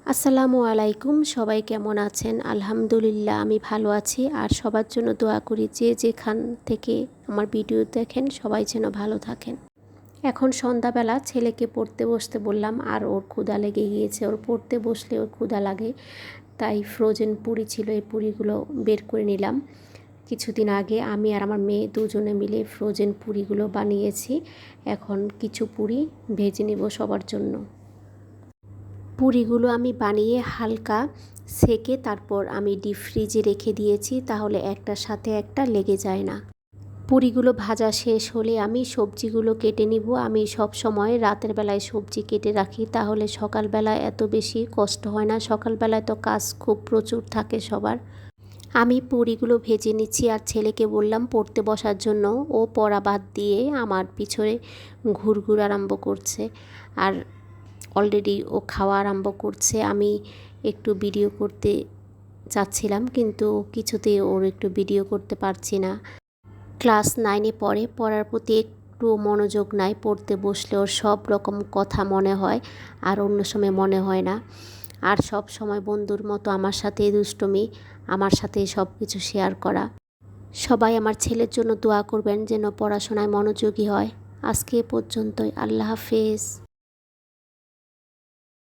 আসসালামু আলাইকুম, সবাই কেমন আছেন? আলহামদুলিল্লাহ আমি ভালো আছি। আর সবার জন্য দোয়া করি যে যেখান থেকে আমার ভিডিও দেখেন সবাই যেন ভালো থাকেন। এখন সন্ধ্যাবেলা ছেলেকে পড়তে বসতে বললাম, আর ওর ক্ষুধা লেগে গিয়েছে। ওর পড়তে বসলে ওর ক্ষুধা লাগে, তাই ফ্রোজেন পুরি ছিল, এই পুরিগুলো বের করে নিলাম। কিছুদিন আগে আমি আর আমার মেয়ে দুজনে মিলে ফ্রোজেন পুরিগুলো বানিয়েছি। এখন কিছু পুরি ভেজে নেব সবার জন্য। পুরিগুলো আমি বানিয়ে হালকা সেকে তারপর আমি ডিপ ফ্রিজে রেখে দিয়েছি, তাহলে একটার সাথে একটা লেগে যায় না। পুরিগুলো ভাজা শেষ হলে আমি সবজিগুলো কেটে নিব। আমি সব সময় রাতের বেলায় সবজি কেটে রাখি, তাহলে সকালবেলায় এত বেশি কষ্ট হয় না। সকালবেলায় তো কাজ খুব প্রচুর থাকে সবার। আমি পুরিগুলো ভেজে নিচ্ছি আর ছেলেকে বললাম পড়তে বসার জন্য। ও পড়া বাদ দিয়ে আমার পিছনে ঘুরঘুর আরম্ভ করছে, আর অলরেডি ও খাওয়া আরম্ভ করছে। আমি একটু ভিডিও করতে চাচ্ছিলাম, কিন্তু কিছুতেই ওর একটু ভিডিও করতে পারছি না। ক্লাস 9-এ পড়ে, পড়ার প্রতি একটু মনোযোগ নাই। পড়তে বসলে ওর সব রকম কথা মনে হয়, আর অন্য সময় মনে হয় না। আর সব সময় বন্ধুর মতো আমার সাথে দুষ্টুমি, আমার সাথে সব কিছু শেয়ার করা। সবাই আমার ছেলের জন্য দোয়া করবেন যেন পড়াশোনায় মনোযোগী হয়। আজকে এ পর্যন্তই। আল্লাহ হাফেজ।